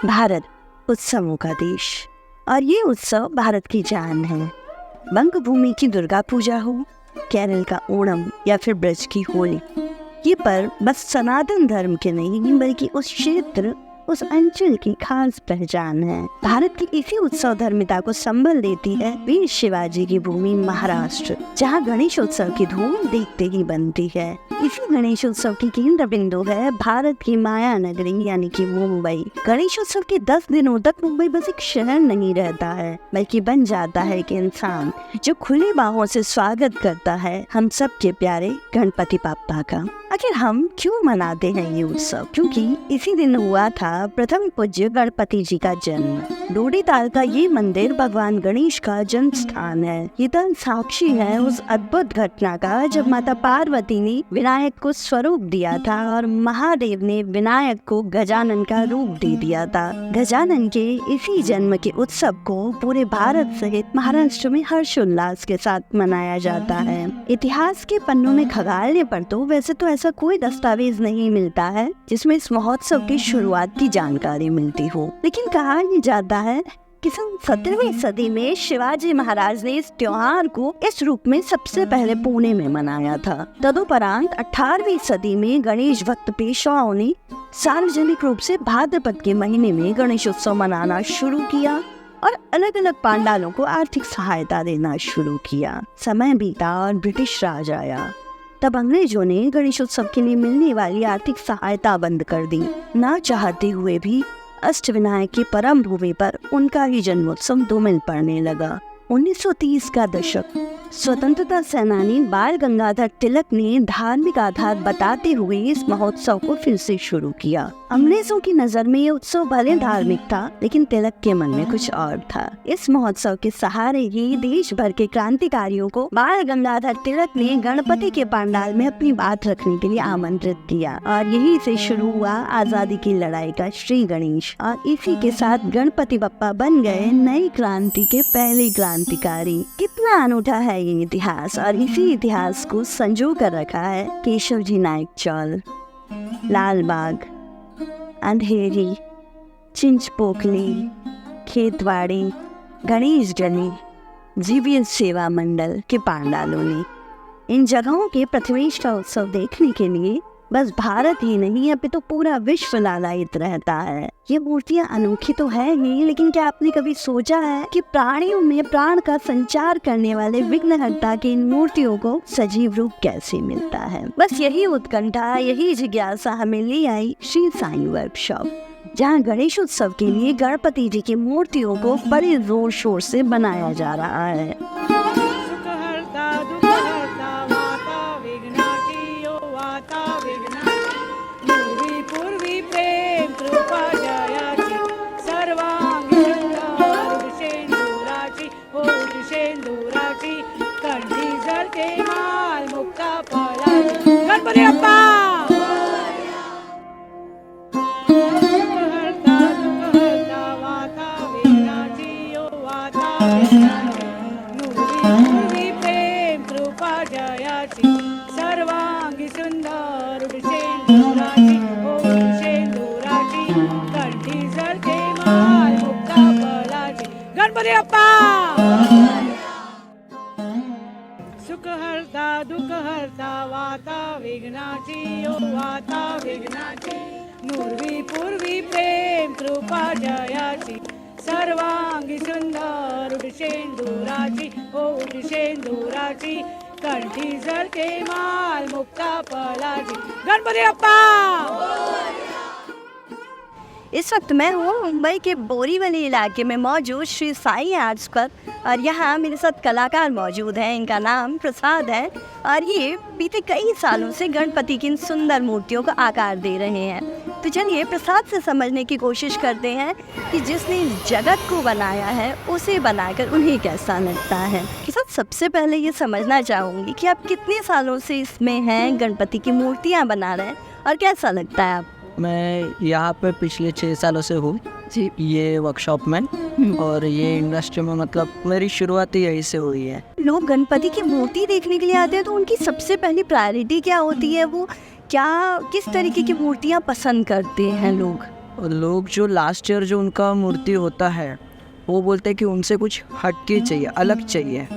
भारत उत्सवों का देश, और ये उत्सव भारत की जान है। बंग भूमि की दुर्गा पूजा हो, केरल का ओणम या फिर ब्रज की होली, ये पर्व बस सनातन धर्म के नहीं बल्कि उस क्षेत्र, उस अंचल की खास पहचान है। भारत की इसी उत्सव धर्मिता को संबल देती है वीर शिवाजी की भूमि महाराष्ट्र, जहाँ गणेशोत्सव की धूम देखते ही बनती है। इसी गणेशोत्सव की केंद्र बिंदु है भारत की माया नगरी यानी कि मुंबई। गणेशोत्सव के 10 दिनों तक मुंबई बस एक शहर नहीं रहता है, बल्कि बन जाता है एक इंसान जो खुली बाहों से स्वागत करता है हम सब के प्यारे गणपति बाप्पा का। आखिर हम क्यों मनाते हैं ये उत्सव? क्योंकि इसी दिन हुआ था प्रथम पूज्य गणपति जी का जन्म। डोडी ताल का ये मंदिर भगवान गणेश का जन्म स्थान है। ये तल साक्षी है उस अद्भुत घटना का जब माता पार्वती ने विनायक को स्वरूप दिया था और महादेव ने विनायक को गजानन का रूप दे दिया था। गजानन के इसी जन्म के उत्सव को पूरे भारत सहित महाराष्ट्र में हर्षोल्लास के साथ मनाया जाता है। इतिहास के पन्नों में खगालने पर तो वैसे तो ऐसा कोई दस्तावेज नहीं मिलता है जिसमें इस महोत्सव की शुरुआत की जानकारी मिलती हो, लेकिन कहा यह जाता है कि सन 17वीं सदी में शिवाजी महाराज ने इस त्योहार को इस रूप में सबसे पहले पुणे में मनाया था। तदुपरांत 18वीं सदी में गणेश भक्त पेशवाओं ने सार्वजनिक रूप से भाद्रपद के महीने में गणेश उत्सव मनाना शुरू किया और अलग अलग पांडालों को आर्थिक सहायता देना शुरू किया। समय बीता और ब्रिटिश राज आया, तब अंग्रेजों ने गणेशोत्सव के लिए मिलने वाली आर्थिक सहायता बंद कर दी। ना चाहते हुए भी अष्टविनायक की परम भूमि पर उनका ही जन्मोत्सव धूमिल पड़ने लगा। 1930 का दशक, स्वतंत्रता सेनानी बाल गंगाधर तिलक ने धार्मिक आधार बताते हुए इस महोत्सव को फिर से शुरू किया। अंग्रेजों की नजर में ये उत्सव भले धार्मिक था, लेकिन तिलक के मन में कुछ और था। इस महोत्सव के सहारे ही देश भर के क्रांतिकारियों को बाल गंगाधर तिलक ने गणपति के पंडाल में अपनी बात रखने के लिए आमंत्रित किया और यही से शुरू हुआ आजादी की लड़ाई का श्री गणेश। और इसी के साथ गणपति बप्पा बन गए नई क्रांति के पहले क्रांतिकारी। कितना अनूठा है ये इतिहास, और इसी इतिहास को संजो कर रखा है केशव जी नायक चौल, लाल बाग, अंधेरी, चिंचपोकली, खेतवाड़ी, गणेश गली, जीवीएस सेवा मंडल के पांडालों ने। इन जगहों के प्रथमेश का उत्सव देखने के लिए बस भारत ही नहीं अभी तो पूरा विश्व लालायित रहता है। ये मूर्तियाँ अनोखी तो है ही, लेकिन क्या आपने कभी सोचा है कि प्राणियों में प्राण का संचार करने वाले विघ्नहर्ता की इन मूर्तियों को सजीव रूप कैसे मिलता है? बस यही उत्कंठा, यही जिज्ञासा हमें ले आई श्री साईं वर्कशॉप, जहाँ गणेशोत्सव के लिए गणपति जी की मूर्तियों को बड़े जोर शोर से बनाया जा रहा है। गणपति बप्पा प्रेम कृपा जयाची सर्वांगी सुंदर शेंदुराची ओ शेंदुराची कंठी जळते माल मुक्ता फळाची। गणपती बप्पा सुख हरता दुःख हरता वाता विघ्नाची ओ वाता विघ्नाची नुर्वी पूर्वी प्रेम कृपा जयाची सर्वांगी सुंदर शेंदुराची ओ शेंदुराची कंठी जळते माल मुक्ता फळाची। गणपती बप्पा। इस वक्त मैं हूँ मुंबई के बोरीवली इलाके में मौजूद श्री साईं आर्ट्स पर, और यहाँ मेरे साथ कलाकार मौजूद हैं। इनका नाम प्रसाद है और ये बीते कई सालों से गणपति की इन सुंदर मूर्तियों का आकार दे रहे हैं। तो चलिए प्रसाद से समझने की कोशिश करते हैं कि जिसने इस जगत को बनाया है उसे बनाकर उन्हें कैसा लगता है। प्रसाद, सबसे पहले ये समझना चाहूँगी कि आप कितने सालों से इसमें हैं, गणपति की मूर्तियाँ बना रहे हैं, और कैसा लगता है आप? मैं यहाँ पे पिछले 6 सालों से हूँ जी, ये वर्कशॉप में, और ये इंडस्ट्री में मतलब मेरी शुरुआत ही यहीं से हुई है। लोग गणपति की मूर्ति देखने के लिए आते हैं तो उनकी सबसे पहली प्रायोरिटी क्या होती है? वो क्या किस तरीके की मूर्तियाँ पसंद करते हैं लोग? लोग जो लास्ट ईयर जो उनका मूर्ति होता है वो बोलते हैं कि उनसे कुछ हट के चाहिए, अलग चाहिए।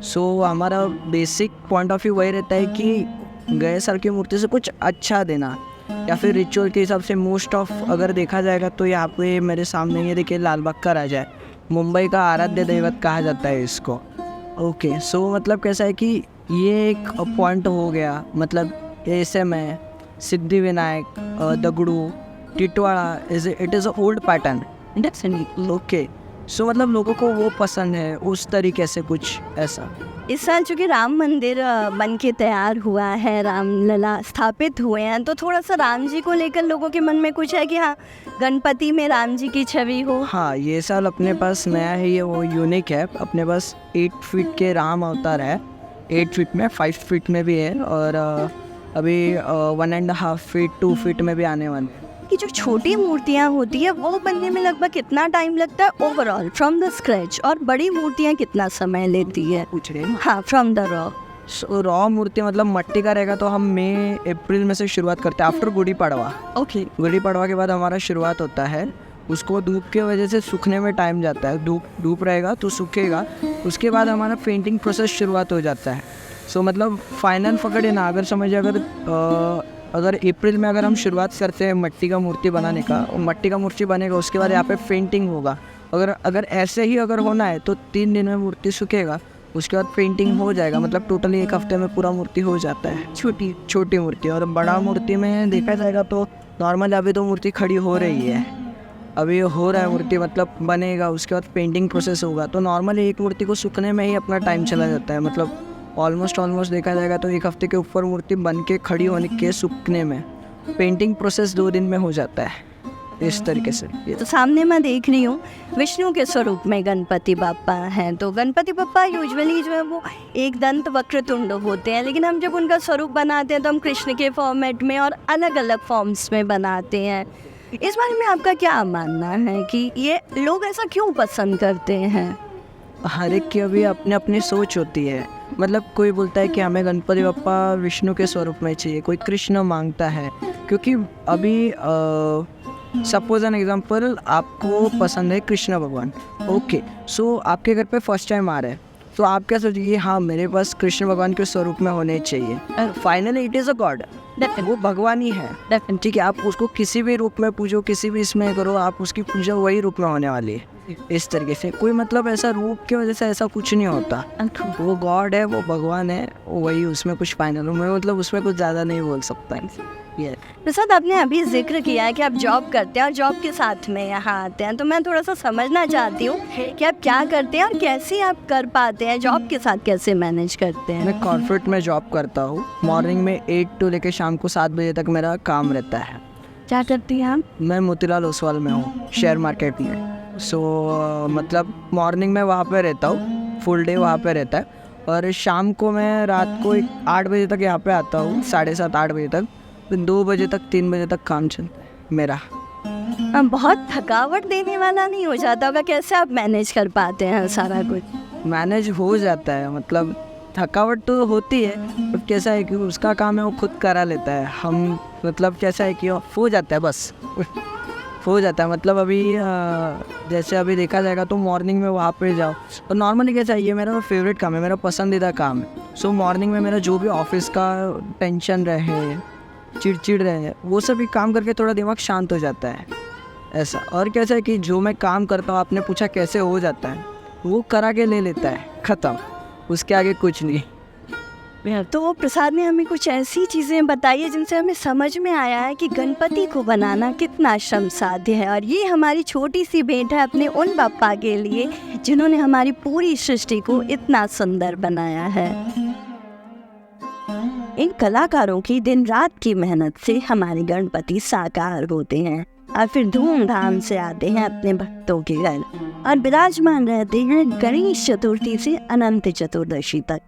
सो हमारा बेसिक पॉइंट ऑफ व्यू वही रहता है कि गए साल की मूर्ति से कुछ अच्छा देना, या फिर रिचुअल के हिसाब से मोस्ट ऑफ अगर देखा जाएगा तो यहाँ पे मेरे सामने ये देखिए लाल बाग का राजा है, मुंबई का आराध्य दैवत कहा जाता है इसको। ओके, सो मतलब कैसा है कि ये एक पॉइंट हो गया, मतलब ऐसे में Siddhi Vinayak, Dagdu, Titwala it is a old pattern. Okay, so मतलब लोगों को वो पसंद है उस तरीके से कुछ ऐसा। इस साल चूँकि राम मंदिर बन के तैयार हुआ है, रामलला स्थापित हुए हैं, तो थोड़ा सा राम जी को लेकर लोगों के मन में कुछ है कि हाँ गणपति में राम जी की छवि हो। हाँ, ये साल अपने पास नया है, ये वो यूनिक है। अपने पास 8 फीट के राम अवतार है, 8 फीट में, 5 फीट में भी है, और अभी 1.5 फीट 2 फीट में भी आने वाले हैं। कि जो छोटी मूर्तियाँ होती है वो बनने में लगभग कितना टाइम लगता है ओवरऑल फ्रॉम द स्क्रैच, और बड़ी मूर्तियाँ कितना समय लेती है? पूछ रहे हैं। हाँ, from the raw. So raw मूर्ति मतलब मट्टी का रहेगा तो हम मई अप्रैल में से शुरुआत करते हैं, आफ्टर गुड़ी पड़वा। ओके, गुड़ी पड़वा के बाद हमारा शुरुआत होता है। उसको धूप की वजह से सूखने में टाइम जाता है, धूप रहेगा तो सूखेगा, उसके बाद हमारा पेंटिंग प्रोसेस शुरुआत हो जाता है। सो मतलब फाइनल पकड़े ना, अगर समझिए अगर अप्रैल में अगर हम शुरुआत करते हैं मट्टी का मूर्ति बनाने का, और मट्टी का मूर्ति बनेगा उसके बाद यहाँ पे पेंटिंग होगा। अगर ऐसे ही अगर होना है तो 3 दिन में मूर्ति सूखेगा, उसके बाद पेंटिंग हो जाएगा, मतलब टोटली 1 हफ्ते में पूरा मूर्ति हो जाता है, छोटी मूर्ति। और बड़ा मूर्ति में देखा जाएगा तो नॉर्मल अभी तो मूर्ति खड़ी हो रही है, अभी हो रहा है मूर्ति, मतलब बनेगा, उसके बाद पेंटिंग प्रोसेस होगा, तो नॉर्मली एक मूर्ति को सूखने में ही अपना टाइम चला जाता है। मतलब ऑलमोस्ट देखा जाएगा तो 1 हफ्ते के ऊपर मूर्ति बन के खड़ी होने के सूखने में, पेंटिंग प्रोसेस 2 दिन में हो जाता है, इस तरीके से। तो सामने मैं देख रही हूँ विष्णु के स्वरूप में गणपति बापा हैं। तो गणपति बापा यूजुअली जो है वो एक दंत वक्रतुंड होते हैं, लेकिन हम जब उनका स्वरूप बनाते हैं तो हम कृष्ण के फॉर्मेट में और अलग अलग फॉर्म्स में बनाते हैं। इस बारे में आपका क्या मानना है कि ये लोग ऐसा क्यों पसंद करते हैं? हर एक की अभी अपनी अपनी सोच होती है। मतलब कोई बोलता है कि हमें गणपति बप्पा विष्णु के स्वरूप में चाहिए, कोई कृष्ण मांगता है, क्योंकि अभी सपोज एन एग्जांपल आपको पसंद है कृष्ण भगवान। ओके, सो आपके घर पे फर्स्ट टाइम आ रहे हैं तो आप क्या सोचिए, हाँ मेरे पास कृष्ण भगवान के स्वरूप में होने चाहिए। Finally it is a God, वो भगवान ही है। ठीक है, आप उसको किसी भी रूप में पूजो, किसी भी इसमें करो, आप उसकी पूजा वही रूप में होने वाली है। इस तरीके से कोई मतलब ऐसा रूप की वजह से ऐसा कुछ नहीं होता, वो गॉड है, वो भगवान है, वही उसमें कुछ फाइनल मैं मतलब उसमें कुछ ज़्यादा नहीं बोल सकता है। प्रसाद, आपने अभी जिक्र किया है कि आप जॉब करते हैं और जॉब के साथ में यहाँ आते हैं, तो मैं थोड़ा सा समझना चाहती हूँ कि आप क्या करते हैं और कैसे आप कर पाते हैं, जॉब के साथ कैसे मैनेज करते हैं? मैं कॉर्पोरेट में जॉब करता हूँ। मॉर्निंग में 8 to लेकर शाम को 7 बजे तक मेरा काम रहता है। क्या करती हैं आप? मैं मोतीलाल ओसवाल में हूँ, शेयर मार्केट में। सो मतलब मॉर्निंग में वहाँ पे रहता हूँ, फुल डे वहाँ पे रहता है, और शाम को मैं रात को 8 बजे तक यहाँ पे आता हूँ, 7:30-8 बजे तक, फिर 2 बजे तक 3 बजे तक काम चलता है मेरा। बहुत थकावट देने वाला नहीं हो जाता होगा? कैसे आप मैनेज कर पाते हैं सारा कुछ? मैनेज हो जाता है, मतलब थकावट तो होती है, बट कैसा है कि उसका काम है वो खुद करा लेता है। हम मतलब कैसा है कि हो जाता है, बस हो जाता है। मतलब अभी जैसे अभी देखा जाएगा तो मॉर्निंग में वहाँ पे जाओ, तो नॉर्मली कैसा है, ये मेरा फेवरेट काम है, मेरा पसंदीदा काम है। सो मॉर्निंग में मेरा जो भी ऑफिस का टेंशन रहे, चिड़चिड़ रहे, वो सभी काम करके थोड़ा दिमाग शांत हो जाता है ऐसा। और कैसा है कि जो मैं काम करता हूँ, आपने पूछा कैसे हो जाता है, वो करा के ले लेता है, ख़त्म, उसके आगे कुछ नहीं। तो प्रसाद ने हमें कुछ ऐसी चीज़ें बताई है जिनसे हमें समझ में आया है कि गणपति को बनाना कितना श्रम साध्य है, और ये हमारी छोटी सी भेंट है अपने उन बापा के लिए जिन्होंने हमारी पूरी सृष्टि को इतना सुंदर बनाया है। इन कलाकारों की दिन रात की मेहनत से हमारे गणपति साकार होते हैं और फिर धूमधाम से आते हैं अपने भक्तों के घर और विराजमान रहते हैं गणेश चतुर्थी से अनंत चतुर्दशी तक।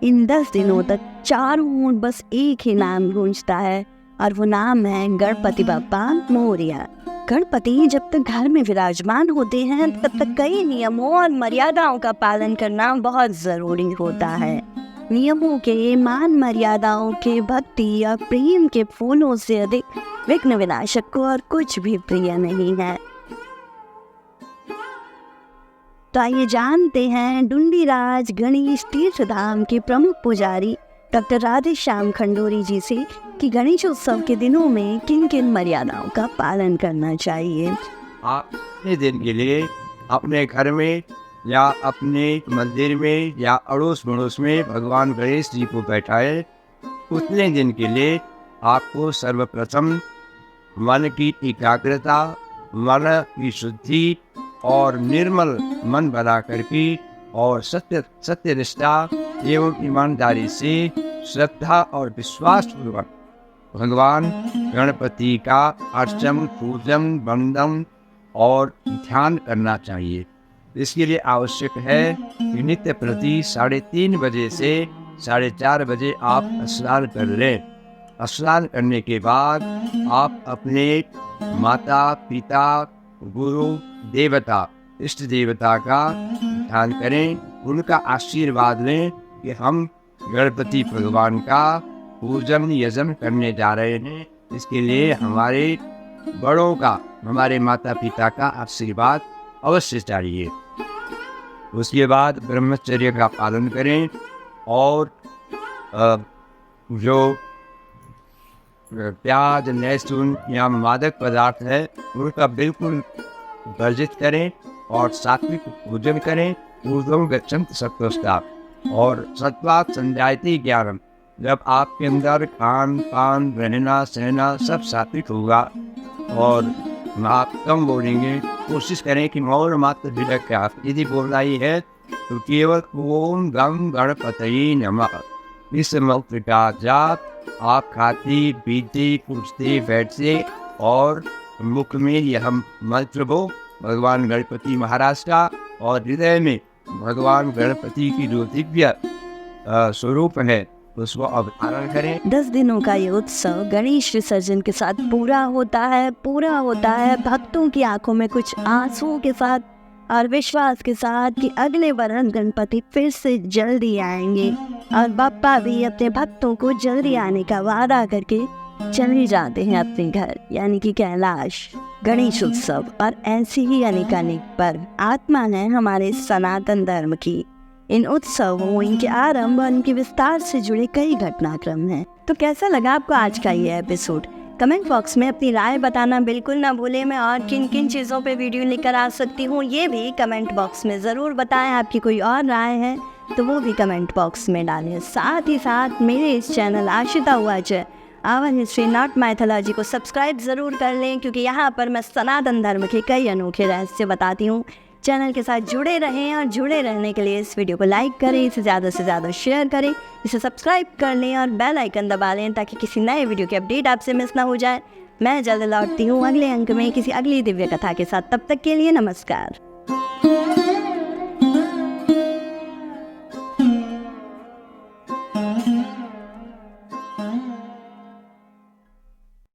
इन 10 दिनों तक चारों ओर बस एक ही नाम गूंजता है, और वो नाम है गणपति बाप्पा मोरया। गणपति जब तक घर में विराजमान होते हैं तब तक कई नियमों और मर्यादाओं का पालन करना बहुत ज़रूरी होता है। नियमों के, मान मर्यादाओं के, भक्ति या प्रेम के फूलों से अधिक विघ्न विनाशक को और कुछ भी प्रिय नहीं है। तो आइए जानते हैं डुंडीराज गणेश तीर्थ धाम के प्रमुख पुजारी डॉक्टर राधे श्याम खंडोरी जी से कि गणेश उत्सव के दिनों में किन किन मर्यादाओं का पालन करना चाहिए। आप अपने दिन के लिए अपने घर में या अपने मंदिर में या अड़ोस पड़ोस में भगवान गणेश जी को बैठाए। उतने दिन के लिए आपको सर्वप्रथम मन की एकाग्रता, मन की शुद्धि और निर्मल मन बना करके और सत्यनिष्ठा एवं ईमानदारी से श्रद्धा और विश्वास पूर्वक भगवान गणपति का अर्चन, पूजन, वंदन और ध्यान करना चाहिए। इसके लिए आवश्यक है कि नित्य प्रति 3:30 बजे से 4:30 बजे आप स्नान कर लें। स्नान करने के बाद आप अपने माता पिता, गुरु, देवता, इष्ट देवता का ध्यान करें, उनका आशीर्वाद लें कि हम गणपति भगवान का पूजन यजन करने जा रहे हैं। इसके लिए हमारे बड़ों का, हमारे माता पिता का आशीर्वाद अवश्य चाहिए। उसके बाद ब्रह्मचर्य का पालन करें और जो प्याज, लहसुन या मादक पदार्थ है उनका बिल्कुल वर्जित करें और सात्विक भोजन करें। ऊर्ध्वं गच्छन्ति सत्त्वस्ता और सत्त्वात् संजायते ज्ञानम। जब आपके अंदर खान पान, रहना सहना सब सात्विक होगा और आप कम बोलेंगे, कोशिश करें कि मौन मात्र विलक के आप यदि बोलना ही है तो केवल ओम गम गणपतये नमः इस मंत्र का जाप आप खाते पीते उठते बैठते और मुख में यह मंत्र हो भगवान गणपति महाराज का और हृदय में भगवान गणपति की जो दिव्य स्वरूप है उसको अवधारण करें। 10 दिनों का ये उत्सव गणेश विसर्जन के साथ पूरा होता है भक्तों की आंखों में कुछ आंसुओं के साथ और विश्वास के साथ कि अगले वर्ष गणपति फिर से जल्दी आएंगे और बाप्पा भी अपने भक्तों को जल्दी आने का वादा करके चले जाते हैं अपने घर, यानी कि कैलाश। गणेश उत्सव और ऐसी ही अनेकानेक पर्व आत्मा है हमारे सनातन धर्म की। इन उत्सवों, इनके आरंभ और इनके विस्तार से जुड़े कई घटनाक्रम हैं। तो कैसा लगा आपको आज का ये एपिसोड? कमेंट बॉक्स में अपनी राय बताना बिल्कुल ना भूलें। मैं और किन किन चीज़ों पे वीडियो लेकर आ सकती हूँ ये भी कमेंट बॉक्स में ज़रूर बताएं। आपकी कोई और राय है तो वो भी कमेंट बॉक्स में डालें। साथ ही साथ मेरे इस channel Ashita watcher our history not mythology को सब्सक्राइब ज़रूर कर लें, क्योंकि यहाँ पर मैं सनातन धर्म के कई अनोखे रहस्य बताती हूँ। चैनल के साथ जुड़े रहें और जुड़े रहने के लिए इस वीडियो को लाइक करें, इसे ज़्यादा से ज़्यादा शेयर करें, इसे सब्सक्राइब कर लें और बेल आइकन दबा लें ताकि किसी नए वीडियो की अपडेट आपसे मिस ना हो जाए। मैं जल्द लौटती हूँ अगले अंक में किसी अगली दिव्य कथा के साथ। तब तक के लिए नमस्कार।